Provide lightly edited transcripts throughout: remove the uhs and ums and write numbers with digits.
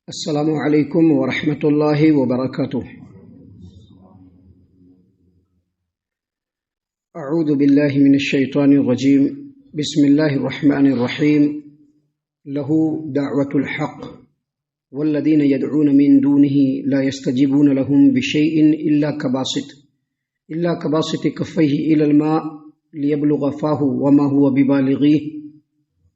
السلام علیکم ورحمۃ اللہ وبرکاتہ۔ اعوذ باللہ من الشیطان الرجیم، بسم اللہ الرحمن الرحیم۔ له دعوة الحق والذین يدعون من دونه لا يستجيبون لهم بشيء إلا كباسط كفيه إلى الماء ليبلغ فاه وما هو ببالغه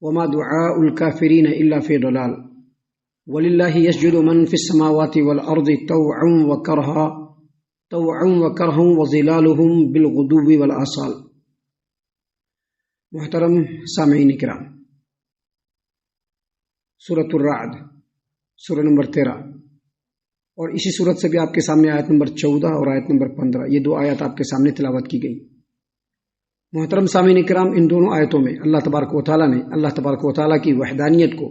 وما دعاء الكافرين إلا في ضلال وَلِلَّهِ يَسْجُدُ مَنْ فِي السَّمَاوَاتِ وَالْأَرْضِ طَوْعًا وَكَرْهًا وَظِلَالُهُمْ بِالْغُدُوِّ وَالْآصَالِ۔ محترم سامعین کرام، سورۃ الرعد سورہ نمبر 13 اور اسی سورت سے بھی آپ کے سامنے آیت نمبر 14 اور آیت نمبر 15، یہ دو آیات آپ کے سامنے تلاوت کی گئی۔ محترم سامعین کرام، ان دونوں آیتوں میں اللہ تبارک و تعالیٰ نے اللہ تبارک و تعالیٰ کی وحدانیت کو،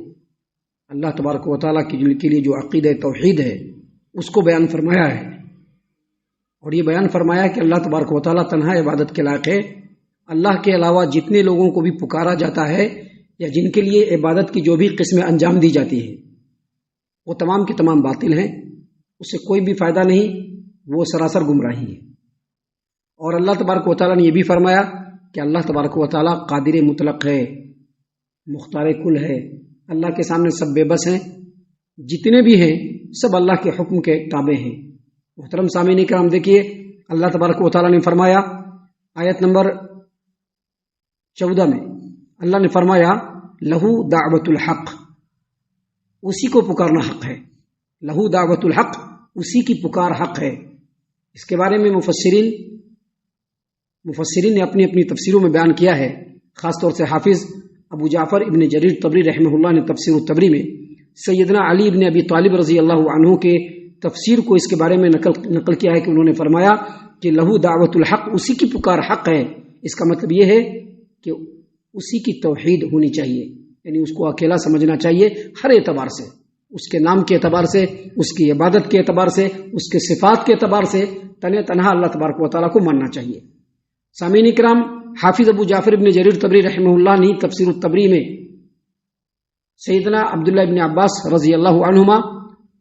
اللہ تبارک و تعالیٰ کے لیے جو عقیدہ توحید ہے اس کو بیان فرمایا ہے، اور یہ بیان فرمایا کہ اللہ تبارک و تعالیٰ تنہا عبادت کے لائق ہے۔ اللہ کے علاوہ جتنے لوگوں کو بھی پکارا جاتا ہے یا جن کے لیے عبادت کی جو بھی قسمیں انجام دی جاتی ہیں وہ تمام کی تمام باطل ہیں، اس سے کوئی بھی فائدہ نہیں، وہ سراسر گمراہی ہے۔ اور اللہ تبارک و تعالیٰ نے یہ بھی فرمایا کہ اللہ تبارک و تعالیٰ قادر مطلق ہے، مختار کل ہے، اللہ کے سامنے سب بے بس ہیں، جتنے بھی ہیں سب اللہ کے حکم کے تابع ہیں۔ محترم سامعین کرام، دیکھیے اللہ تبارک و تعالیٰ نے فرمایا آیت نمبر 14 میں، اللہ نے فرمایا لہو دعوت الحق، اسی کو پکارنا حق ہے۔ لہو دعوت الحق، اسی کی پکار حق ہے۔ اس کے بارے میں مفسرین نے اپنی اپنی تفسیروں میں بیان کیا ہے، خاص طور سے حافظ ابو جعفر ابن جریر طبری رحمہ اللہ نے تفسیر الطبری میں سیدنا علی ابن ابی طالب رضی اللہ عنہ کے تفسیر کو اس کے بارے میں نقل کیا ہے کہ انہوں نے فرمایا کہ لہو دعوت الحق، اسی کی پکار حق ہے۔ اس کا مطلب یہ ہے کہ اسی کی توحید ہونی چاہیے، یعنی اس کو اکیلا سمجھنا چاہیے ہر اعتبار سے، اس کے نام کے اعتبار سے، اس کی عبادت کے اعتبار سے، اس کے صفات کے اعتبار سے تنہا اللہ تبارک و تعالیٰ کو ماننا چاہیے۔ سامعین کرام، حافظ ابو جعفر ابن جریر طبری رحمہ اللہ نے تفسیر الطبری میں سیدنا عبداللہ ابن عباس رضی اللہ عنہما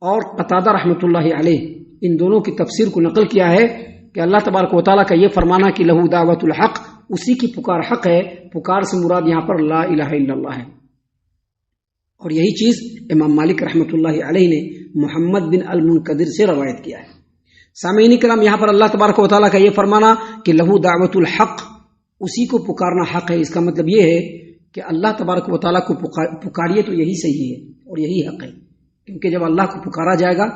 اور قتادہ رحمۃ اللہ علیہ، ان دونوں کی تفسیر کو نقل کیا ہے کہ اللہ تبارک و تعالیٰ کا یہ فرمانا کہ لہو دعوت الحق، اسی کی پکار حق ہے، پکار سے مراد یہاں پر لا الہ الا اللہ ہے۔ اور یہی چیز امام مالک رحمۃ اللہ علیہ نے محمد بن المنقدر سے روایت کیا ہے۔ سامعین کرام، یہاں پر اللہ تبارک و تعالیٰ کا یہ فرمانا کہ لہو دعوت الحق، اسی کو پکارنا حق ہے، اس کا مطلب یہ ہے کہ اللہ تبارک و تعالیٰ کو پکاریے تو یہی صحیح ہے اور یہی حق ہے، کیونکہ جب اللہ کو پکارا جائے گا،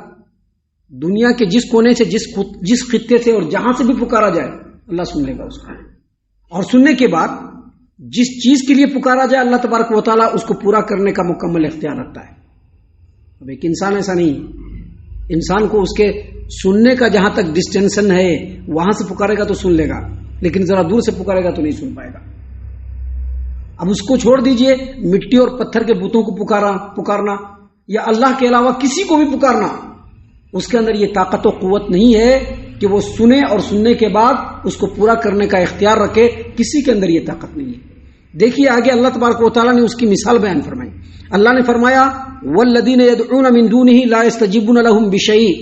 دنیا کے جس کونے سے، جس خطے سے اور جہاں سے بھی پکارا جائے، اللہ سن لے گا اس کا، اور سننے کے بعد جس چیز کے لیے پکارا جائے اللہ تبارک و تعالیٰ اس کو پورا کرنے کا مکمل اختیار رکھتا ہے۔ اب ایک انسان ایسا نہیں، انسان کو اس کے سننے کا جہاں تک ڈسٹینشن ہے وہاں سے پکارے گا تو سن لے گا، لیکن ذرا دور سے پکارے گا تو نہیں سن پائے گا۔ اب اس کو چھوڑ دیجئے، مٹی اور پتھر کے بتوں کو پکارنا یا اللہ کے علاوہ کسی کو بھی پکارنا، اس کے اندر یہ طاقت و قوت نہیں ہے کہ وہ سنے اور سننے کے بعد اس کو پورا کرنے کا اختیار رکھے، کسی کے اندر یہ طاقت نہیں ہے۔ دیکھیے آگے اللہ تبارک و تعالیٰ نے اس کی مثال بیان فرمائی۔ اللہ نے فرمایا والذین یدعون من دونہ لا یستجیبون لہم بشیء،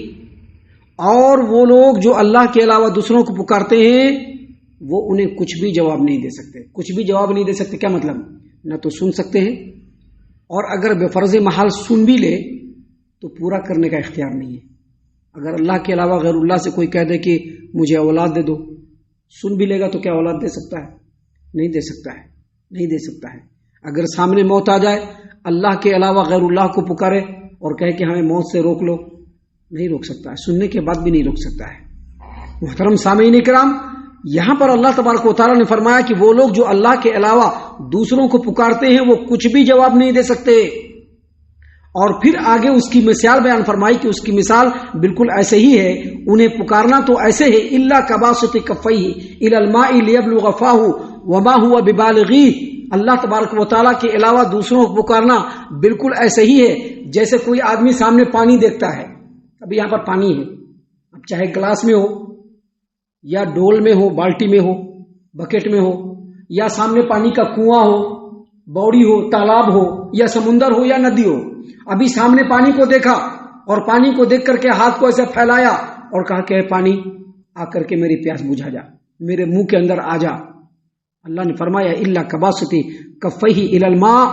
اور وہ لوگ جو اللہ کے علاوہ دوسروں کو پکارتے ہیں وہ انہیں کچھ بھی جواب نہیں دے سکتے۔ کچھ بھی جواب نہیں دے سکتے کیا مطلب؟ نہ تو سن سکتے ہیں، اور اگر بے فرض محال سن بھی لے تو پورا کرنے کا اختیار نہیں ہے۔ اگر اللہ کے علاوہ غیر اللہ سے کوئی کہہ دے کہ مجھے اولاد دے دو، سن بھی لے گا تو کیا اولاد دے سکتا ہے؟ نہیں دے سکتا ہے، نہیں دے سکتا ہے۔ اگر سامنے موت آ جائے، اللہ کے علاوہ غیر اللہ کو پکارے اور کہے کہ ہمیں موت سے روک لو، نہیں روک سکتا ہے، سننے کے بعد بھی نہیں روک سکتا ہے۔ محترم سامعین کرام، یہاں پر اللہ تبارک و تعالیٰ نے فرمایا کہ وہ لوگ جو اللہ کے علاوہ دوسروں کو پکارتے ہیں وہ کچھ بھی جواب نہیں دے سکتے، اور پھر آگے اس کی مثال بیان فرمائی کہ اس کی مثال بالکل ایسے ہی ہے، انہیں پکارنا تو ایسے ہے الا کباسط کفیہ الی الماء لیبلغ فاہ وما هو ببالغیہ، اللہ تبارک و تعالیٰ کے علاوہ دوسروں کو پکارنا بالکل ایسے ہی ہے جیسے کوئی آدمی سامنے پانی دیکھتا ہے۔ اب یہاں پر پانی ہے، اب چاہے گلاس میں ہو یا ڈول میں ہو، بالٹی میں ہو، بکیٹ میں ہو، یا سامنے پانی کا کنواں ہو، باوڑی ہو، تالاب ہو، یا سمندر ہو یا ندی ہو، ابھی سامنے پانی کو دیکھا اور پانی کو دیکھ کر کے ہاتھ کو ایسے پھیلایا اور کہا کہ اے پانی آ کر کے میری پیاس بجھا جا، میرے منہ کے اندر آ جا۔ اللہ نے فرمایا الا کباسطی کفیہ الی الماء،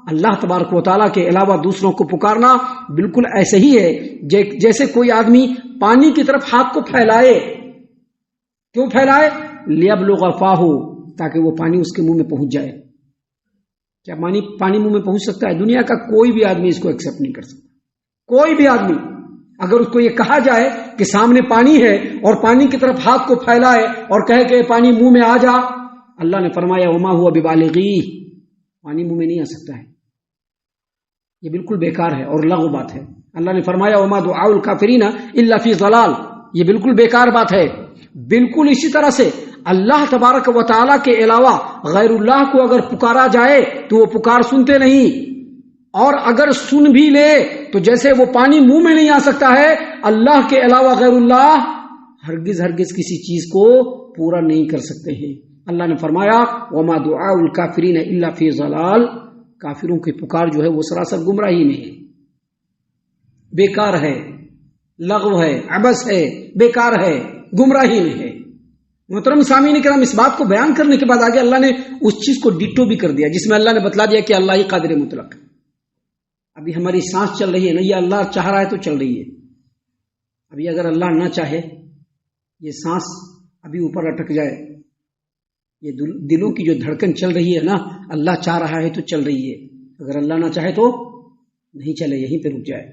اللہ تبارک و تعالیٰ کے علاوہ دوسروں کو پکارنا بالکل ایسے ہی ہے جیسے کوئی آدمی پانی کی طرف ہاتھ کو پھیلائے۔ کیوں پھیلائے؟ لیبلغ فاہ، تاکہ وہ پانی اس کے منہ میں پہنچ جائے۔ کیا پانی منہ میں پہنچ سکتا ہے؟ دنیا کا کوئی بھی آدمی اس کو ایکسپٹ نہیں کر سکتا۔ کوئی بھی آدمی اگر اس کو یہ کہا جائے کہ سامنے پانی ہے اور پانی کی طرف ہاتھ کو پھیلائے اور کہے کہ پانی منہ میں آ جا، اللہ نے فرمایا وما ہوا ببالغیہ، پانی منہ میں نہیں آ سکتا ہے۔ یہ بالکل بیکار ہے اور لغو بات ہے۔ اللہ نے فرمایا وما دعاء الکافرین الا فی ضلال، یہ بالکل بیکار بات ہے۔ بالکل اسی طرح سے اللہ تبارک و تعالیٰ کے علاوہ غیر اللہ کو اگر پکارا جائے تو وہ پکار سنتے نہیں، اور اگر سن بھی لے تو جیسے وہ پانی منہ میں نہیں آ سکتا ہے، اللہ کے علاوہ غیر اللہ ہرگز کسی چیز کو پورا نہیں کر سکتے ہیں۔ اللہ نے فرمایا وما دعاء الکافرین الا فی ضلال، کافروں کی پکار جو ہے وہ سراسر گمراہی میں ہے، بیکار ہے، لغو ہے، عبث ہے، بیکار ہے، گمراہی میں ہے۔ محترم سامعین کرام، اس بات کو بیان کرنے کے بعد آگے اللہ نے اس چیز کو ڈٹو بھی کر دیا جس میں اللہ نے بتلا دیا کہ اللہ ہی قادر مطلق ہے۔ ابھی ہماری سانس چل رہی ہے نا، یہ اللہ چاہ رہا ہے تو چل رہی ہے۔ ابھی اگر اللہ نہ چاہے یہ سانس ابھی اوپر اٹک جائے، یہ دلوں کی جو دھڑکن چل رہی ہے نا، اللہ چاہ رہا ہے تو چل رہی ہے، اگر اللہ نہ چاہے تو نہیں چلے، یہیں پہ رک جائے۔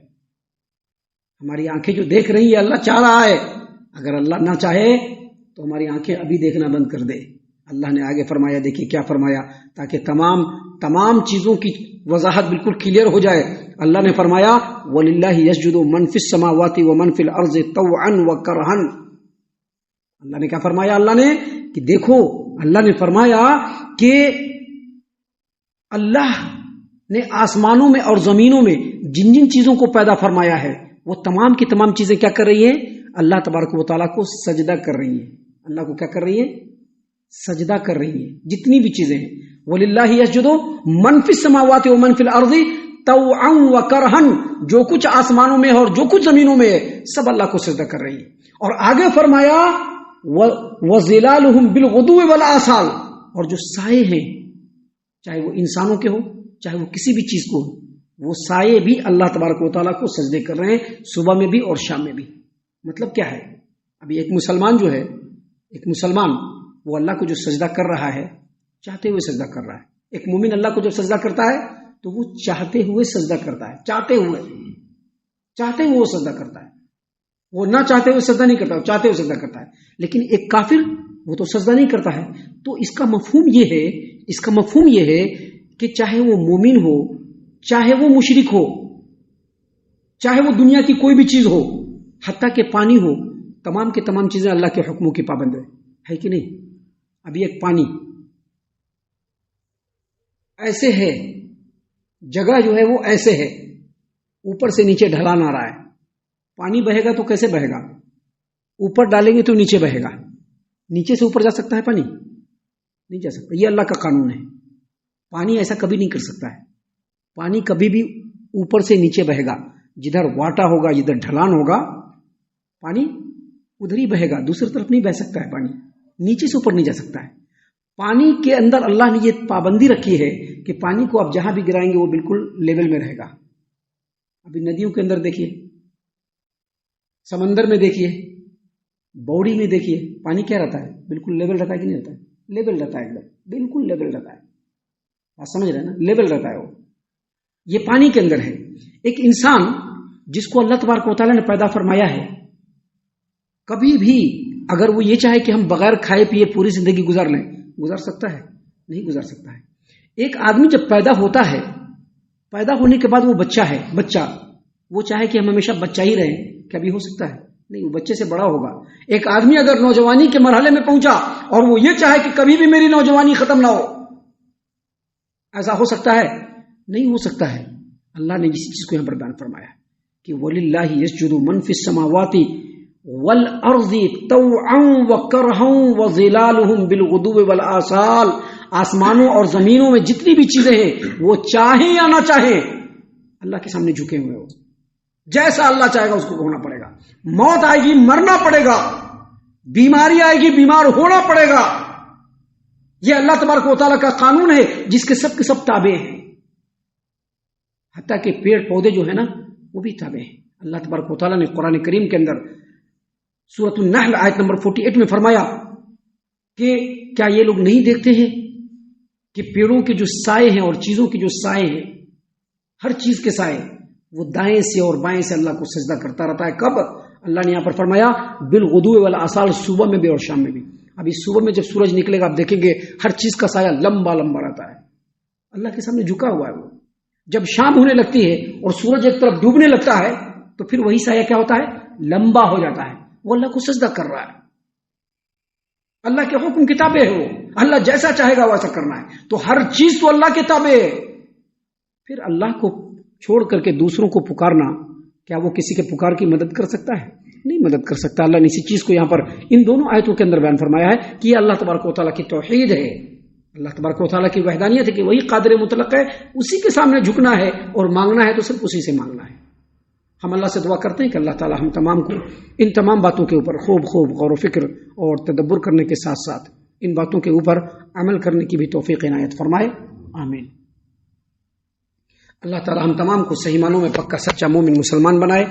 ہماری آنکھیں جو دیکھ رہی ہے اللہ چاہ رہا ہے، اگر اللہ نہ چاہے تو ہماری آنکھیں ابھی دیکھنا بند کر دے۔ اللہ نے آگے فرمایا، دیکھیے کیا فرمایا تاکہ تمام چیزوں کی وضاحت بالکل کلیئر ہو جائے۔ اللہ نے فرمایا وَلِلَّهِ يَسْجُدُ مَنْ فِي السَّمَاوَاتِ وَمَنْ فِي الْأَرْضِ طَوْعًا وَكَرْهًا۔ اللہ نے کیا فرمایا؟ اللہ نے کہ دیکھو، اللہ نے فرمایا کہ اللہ نے آسمانوں میں اور زمینوں میں جن جن چیزوں کو پیدا فرمایا ہے وہ تمام کی تمام چیزیں کیا کر رہی ہیں؟ اللہ تبارک و تعالیٰ کو سجدہ کر رہی ہیں۔ اللہ کو کیا کر رہی ہیں؟ سجدہ کر رہی ہیں، جتنی بھی چیزیں ہیں۔ وَلِلَّهِ يَسْجُدُ مَنْ فِي السَّمَاوَاتِ وَمَنْ فِي الْأَرْضِ طَوْعًا وَكَرْهًا، جو کچھ آسمانوں میں ہے اور جو کچھ زمینوں میں ہے سب اللہ کو سجدہ کر رہی ہیں۔ اور آگے فرمایا وَظِلَالُهُمْ بِالْغُدُوِّ وَالْآصَالِ، اور جو سائے ہیں چاہے وہ انسانوں کے ہو چاہے وہ کسی بھی چیز کو ہو، وہ سائے بھی اللہ تبارک و تعالیٰ کو سجدے کر رہے ہیں، صبح میں بھی اور شام میں بھی۔ مطلب کیا ہے؟ ابھی ایک مسلمان جو ہے، ایک مسلمان وہ اللہ کو جو سجدہ کر رہا ہے چاہتے ہوئے سجدہ کر رہا ہے۔ ایک مومن اللہ کو جب سجدہ کرتا ہے تو وہ چاہتے ہوئے سجدہ کرتا ہے، چاہتے ہوئے وہ سجدہ کرتا ہے، وہ نہ چاہتے ہوئے سجدہ نہیں کرتا، وہ چاہتے ہوئے سجدہ کرتا ہے۔ لیکن ایک کافر وہ تو سجدہ نہیں کرتا ہے۔ تو اس کا مفہوم یہ ہے کہ چاہے وہ مومن ہو، چاہے وہ مشرک ہو، چاہے وہ دنیا کی کوئی بھی چیز ہو، حتیٰ کہ پانی ہو، تمام کی تمام چیزیں اللہ کے حکموں کی پابند ہے کہ نہیں؟ ابھی ایک پانی ایسے ہے، جگہ جو ہے وہ ایسے ہے، اوپر سے نیچے ڈھلان آ رہا ہے، پانی بہے گا تو کیسے بہے گا؟ اوپر ڈالیں گے تو نیچے بہے گا۔ نیچے سے اوپر جا سکتا ہے پانی؟ نہیں جا سکتا، یہ اللہ کا قانون ہے۔ پانی ایسا کبھی نہیں کر سکتا ہے، پانی کبھی بھی اوپر سے نیچے بہے گا، جدھر واٹا ہوگا، جدھر ڈھلان ہوگا پانی ادھر ہی بہے گا، دوسری طرف نہیں بہ سکتا ہے، پانی نیچے سے اوپر نہیں جا سکتا ہے۔ پانی کے اندر اللہ نے یہ پابندی رکھی ہے کہ پانی کو آپ جہاں بھی گرائیں گے وہ بالکل لیول میں رہے گا۔ ابھی ندیوں کے اندر دیکھیے، سمندر میں دیکھیے، باوڑی میں دیکھیے، پانی کیا رہتا ہے؟ بالکل لیول رہتا ہے کہ نہیں رہتا ہے؟ لیول رہتا ہے، ایک دم بالکل لیول رہتا ہے۔ آپ سمجھ رہے ہیں نا؟ لیول رہتا ہے وہ، یہ پانی کے اندر ہے۔ ایک انسان جس کو اللہ تبارک و تعالیٰ نے پیدا فرمایا ہے، کبھی بھی اگر وہ یہ چاہے کہ ہم بغیر کھائے پیے پوری زندگی گزار لیں، گزار سکتا ہے؟ نہیں گزار سکتا ہے۔ ایک آدمی جب پیدا ہوتا ہے، پیدا ہونے کے بعد وہ بچہ وہ چاہے کہ ہم ہمیشہ بچہ ہی رہیں، کیا بھی ہو سکتا ہے؟ نہیں، وہ بچے سے بڑا ہوگا۔ ایک آدمی اگر نوجوانی کے مرحلے میں پہنچا اور وہ یہ چاہے کہ کبھی بھی میری نوجوانی ختم نہ ہو، ایسا ہو سکتا ہے؟ نہیں ہو سکتا ہے۔ اللہ نے اسی چیز کو یہاں پر بیان فرمایا کہ وَلِلَّهِ يَسْجُدُ مَنْ فِي السَّمَاوَاتِ وَالْأَرْضِ طَوْعًا وَكَرْهًا وَظِلَالُهُمْ بِالْغُدُوِّ وَالْآصَالِ، آسمانوں اور زمینوں میں جتنی بھی چیزیں ہیں وہ چاہیں یا نہ چاہیں اللہ کے سامنے جھکے ہوئے ہو. جیسا اللہ چاہے گا اس کو ہونا پڑے گا. موت آئے گی مرنا پڑے گا, بیماری آئے گی بیمار ہونا پڑے گا. یہ اللہ تبارک و تعالیٰ کا قانون ہے جس کے سب تابع ہیں, حتیٰ کہ پیڑ پودے جو ہے نا وہ بھی تابع ہیں. اللہ تبارک و تعالیٰ نے قرآن کریم کے اندر سورۃ النحل آیت نمبر 48 میں فرمایا کہ کیا یہ لوگ نہیں دیکھتے ہیں کہ پیڑوں کے جو سائے ہیں اور چیزوں کے جو سائے ہیں, ہر چیز کے سائے وہ دائیں سے اور بائیں سے اللہ کو سجدہ کرتا رہتا ہے. کب؟ اللہ نے یہاں پر فرمایا بالغدو والآصال, صبح میں بھی اور شام میں بھی. ابھی صبح میں جب سورج نکلے گا آپ دیکھیں گے ہر چیز کا سایہ لمبا لمبا رہتا ہے, اللہ کے سامنے جھکا ہوا ہے وہ. جب شام ہونے لگتی ہے اور سورج ایک طرف ڈوبنے لگتا ہے تو پھر وہی سایہ کیا ہوتا ہے؟ لمبا ہو جاتا ہے. وہ اللہ کو سجدہ کر رہا ہے. اللہ کے حکم کی تابع ہے وہ, اللہ جیسا چاہے گا ویسا کرنا ہے. تو ہر چیز تو اللہ کے تابع ہے. پھر اللہ کو چھوڑ کر کے دوسروں کو پکارنا, کیا وہ کسی کے پکار کی مدد کر سکتا ہے؟ نہیں مدد کر سکتا. اللہ نے اسی چیز کو یہاں پر ان دونوں آیتوں کے اندر بیان فرمایا ہے کہ یہ اللہ تبارک و تعالیٰ کی توحید ہے, اللہ تبارک و تعالیٰ کی وحدانیت ہے کہ وہی قادر مطلق ہے, اسی کے سامنے جھکنا ہے اور مانگنا ہے تو صرف اسی سے مانگنا ہے. ہم اللہ سے دعا کرتے ہیں کہ اللہ تعالیٰ ہم تمام کو ان تمام باتوں کے اوپر خوب غور و فکر اور تدبر کرنے کے ساتھ ساتھ ان باتوں کے اوپر عمل کرنے کی بھی توفیق عنایت فرمائے. آمین. اللہ تعالیٰ ہم تمام کو صحیح معنوں میں پکا سچا مومن مسلمان بنائے,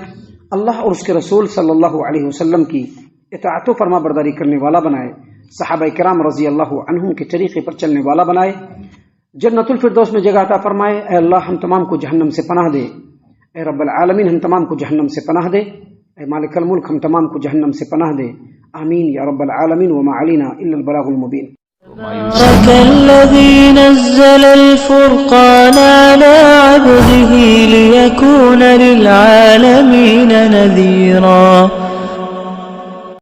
اللہ اور اس کے رسول صلی اللہ علیہ وسلم کی اطاعت و فرما برداری کرنے والا بنائے, صحابہ کرام رضی اللہ عنہم کے طریقے پر چلنے والا بنائے, جنت الفردوس میں جگہ عطا فرمائے. اے اللہ ہم تمام کو جہنم سے پناہ دے, اے رب العالمین ہم تمام کو جہنم سے پناہ دے, اے مالک الملک ہم تمام کو جہنم سے پناہ دے. آمین یا رب العالمین. وما علینا الا البلاغ المبین. تبارك الذي نزل الفرقان على عبده ليكون للعالمين نذيرا.